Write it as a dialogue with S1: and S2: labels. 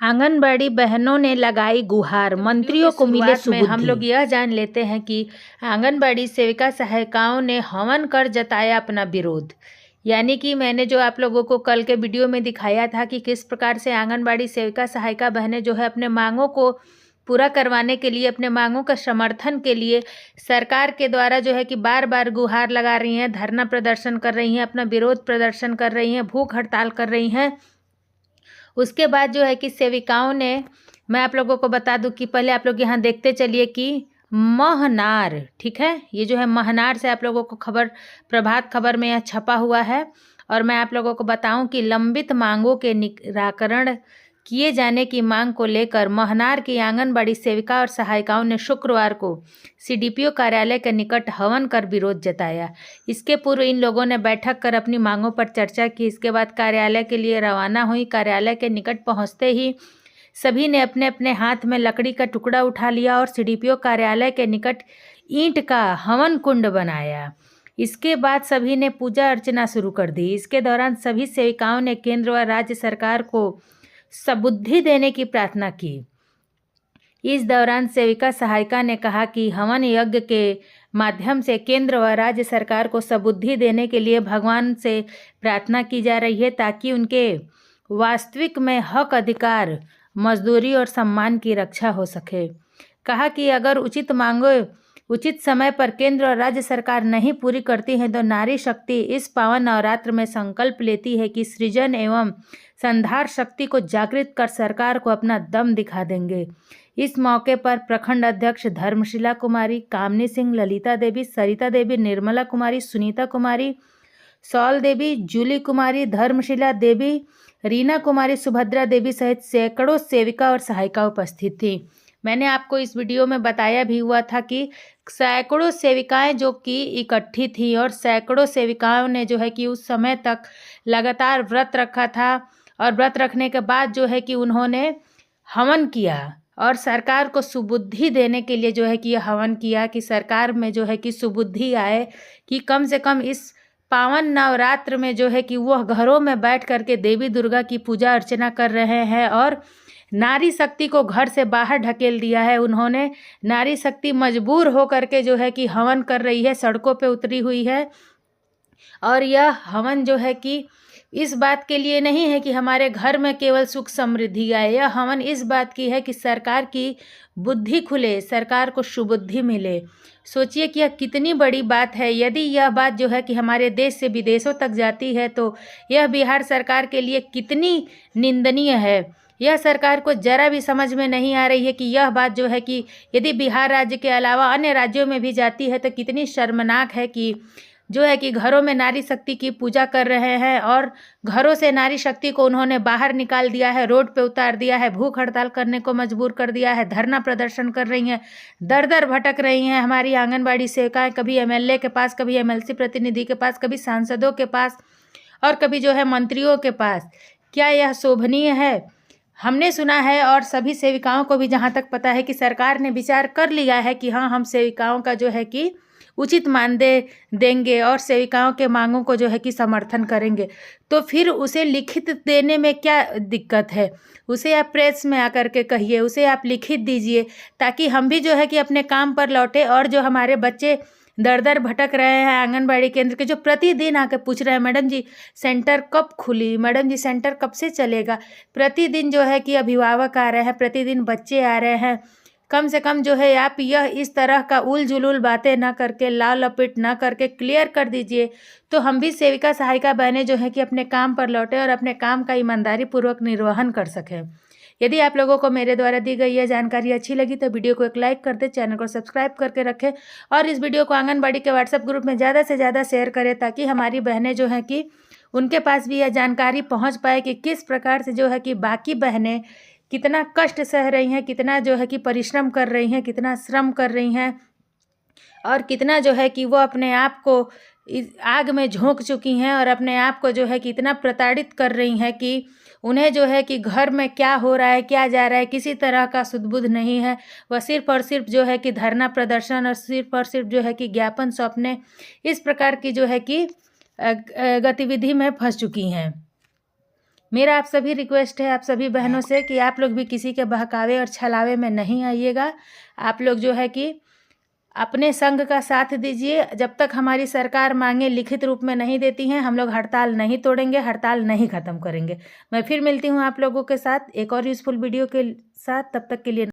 S1: आंगनबाड़ी बहनों ने लगाई गुहार, मंत्रियों को मिले सुबुद्धि। हम लोग यह जान लेते हैं कि आंगनबाड़ी सेविका सहायिकाओं ने हवन कर जताया अपना विरोध। यानी कि मैंने जो आप लोगों को कल के वीडियो में दिखाया था कि किस प्रकार से आंगनबाड़ी सेविका सहायिका बहनें जो है अपने मांगों को पूरा करवाने के लिए, अपने मांगों का समर्थन के लिए सरकार के द्वारा जो है कि बार बार गुहार लगा रही हैं, धरना प्रदर्शन कर रही हैं, अपना विरोध प्रदर्शन कर रही हैं, भूख हड़ताल कर रही हैं। उसके बाद जो है कि सेविकाओं ने, मैं आप लोगों को बता दूं कि पहले आप लोग यहाँ देखते चलिए कि महनार, ठीक है, ये जो है महनार से आप लोगों को खबर, प्रभात खबर में यह छपा हुआ है। और मैं आप लोगों को बताऊं कि लंबित मांगों के निराकरण किए जाने की मांग को लेकर महनार की आंगनबाड़ी सेविका और सहायिकाओं ने शुक्रवार को सीडीपीओ कार्यालय के निकट हवन कर विरोध जताया। इसके पूर्व इन लोगों ने बैठक कर अपनी मांगों पर चर्चा की। इसके बाद कार्यालय के लिए रवाना हुई। कार्यालय के निकट पहुंचते ही सभी ने अपने अपने हाथ में लकड़ी का टुकड़ा उठा लिया और सीडीपीओ कार्यालय के निकट ईंट का हवन कुंड बनाया। इसके बाद सभी ने पूजा अर्चना शुरू कर दी। इसके दौरान सभी सेविकाओं ने केंद्र व राज्य सरकार को सबुद्धि देने की प्रार्थना की। इस दौरान सेविका सहायिका ने कहा कि हवन यज्ञ के माध्यम से केंद्र व राज्य सरकार को सबुद्धि देने के लिए भगवान से प्रार्थना की जा रही है ताकि उनके वास्तविक में हक, अधिकार, मजदूरी और सम्मान की रक्षा हो सके। कहा कि अगर उचित मांगों उचित समय पर केंद्र और राज्य सरकार नहीं पूरी करती है तो नारी शक्ति इस पावन नवरात्र में संकल्प लेती है कि सृजन एवं संधार शक्ति को जागृत कर सरकार को अपना दम दिखा देंगे। इस मौके पर प्रखंड अध्यक्ष धर्मशिला कुमारी, कामनी सिंह, ललिता देवी, सरिता देवी, निर्मला कुमारी, सुनीता कुमारी, सौल देवी, जूली कुमारी, धर्मशिला देवी, रीना कुमारी, सुभद्रा देवी सहित सैकड़ों सेविका और सहायिका उपस्थित थी। मैंने आपको इस वीडियो में बताया भी हुआ था कि सैकड़ों सेविकाएं जो कि इकट्ठी थी और सैकड़ों सेविकाओं ने जो है कि उस समय तक लगातार व्रत रखा था और व्रत रखने के बाद जो है कि उन्होंने हवन किया और सरकार को सुबुद्धि देने के लिए जो है कि यह हवन किया कि सरकार में जो है कि सुबुद्धि आए कि कम से कम इस पावन नवरात्र में जो है कि वह घरों में बैठ करके देवी दुर्गा की पूजा अर्चना कर रहे हैं और नारी शक्ति को घर से बाहर ढकेल दिया है उन्होंने। नारी शक्ति मजबूर हो करके जो है कि हवन कर रही है, सड़कों पे उतरी हुई है। और यह हवन जो है कि इस बात के लिए नहीं है कि हमारे घर में केवल सुख समृद्धि आए, यह हवन इस बात की है कि सरकार की बुद्धि खुले, सरकार को सुबुद्धि मिले। सोचिए कि यह कितनी बड़ी बात है। यदि यह बात जो है कि हमारे देश से विदेशों तक जाती है तो यह बिहार सरकार के लिए कितनी निंदनीय है। यह सरकार को जरा भी समझ में नहीं आ रही है कि यह बात जो है कि यदि बिहार राज्य के अलावा अन्य राज्यों में भी जाती है तो कितनी शर्मनाक है कि जो है कि घरों में नारी शक्ति की पूजा कर रहे हैं और घरों से नारी शक्ति को उन्होंने बाहर निकाल दिया है, रोड पे उतार दिया है, भूख हड़ताल करने को मजबूर कर दिया है, धरना प्रदर्शन कर रही हैं, दर दर भटक रही हैं हमारी आंगनबाड़ी सेविकाएं, कभी एमएलए के पास, कभी एमएलसी प्रतिनिधि के पास, कभी सांसदों के पास और कभी जो है मंत्रियों के पास। क्या यह शोभनीय है? हमने सुना है और सभी सेविकाओं को भी जहाँ तक पता है कि सरकार ने विचार कर लिया है कि हाँ, हम सेविकाओं का जो है कि उचित मानदेय देंगे और सेविकाओं के मांगों को जो है कि समर्थन करेंगे। तो फिर उसे लिखित देने में क्या दिक्कत है? उसे आप प्रेस में आकर के कहिए, उसे आप लिखित दीजिए ताकि हम भी जो है कि अपने काम पर लौटे। और जो हमारे बच्चे दर दर भटक रहे हैं आंगनबाड़ी केंद्र के, जो प्रतिदिन आके पूछ रहे हैं मैडम जी सेंटर कब खुली, मैडम जी सेंटर कब से चलेगा, प्रतिदिन जो है कि अभिभावक आ रहे हैं, प्रतिदिन बच्चे आ रहे हैं। कम से कम जो है आप यह इस तरह का उल जुलूल बातें ना करके, लाल लपेट ना करके क्लियर कर दीजिए तो हम भी सेविका सहायिका बहनें जो है कि अपने काम पर लौटे और अपने काम का ईमानदारी पूर्वक निर्वहन कर सकें। यदि आप लोगों को मेरे द्वारा दी गई यह जानकारी अच्छी लगी तो वीडियो को एक लाइक कर दे, चैनल को सब्सक्राइब करके रखें और इस वीडियो को आंगनबाड़ी के व्हाट्सएप ग्रुप में ज़्यादा से ज़्यादा शेयर करें ताकि हमारी बहनें जो हैं कि उनके पास भी यह जानकारी पहुंच पाए कि किस प्रकार से जो है कि बाकी बहनें कितना कष्ट सह रही हैं, कितना जो है कि परिश्रम कर रही हैं, कितना श्रम कर रही हैं और कितना जो है कि वो अपने आप को इस आग में झोंक चुकी हैं और अपने आप को जो है कि इतना प्रताड़ित कर रही हैं कि उन्हें जो है कि घर में क्या हो रहा है, क्या जा रहा है, किसी तरह का सुध-बुध नहीं है। वह सिर्फ और सिर्फ जो है कि धरना प्रदर्शन और सिर्फ और सिर्फ जो है कि ज्ञापन सौंपने, इस प्रकार की जो है कि गतिविधि में फंस चुकी हैं। मेरा आप सभी रिक्वेस्ट है आप सभी बहनों से कि आप लोग भी किसी के बहकावे और छलावे में नहीं आइएगा। आप लोग जो है कि अपने संघ का साथ दीजिए। जब तक हमारी सरकार मांगे लिखित रूप में नहीं देती हैं, हम लोग हड़ताल नहीं तोड़ेंगे, हड़ताल नहीं ख़त्म करेंगे। मैं फिर मिलती हूँ आप लोगों के साथ एक और यूज़फुल वीडियो के साथ। तब तक के लिए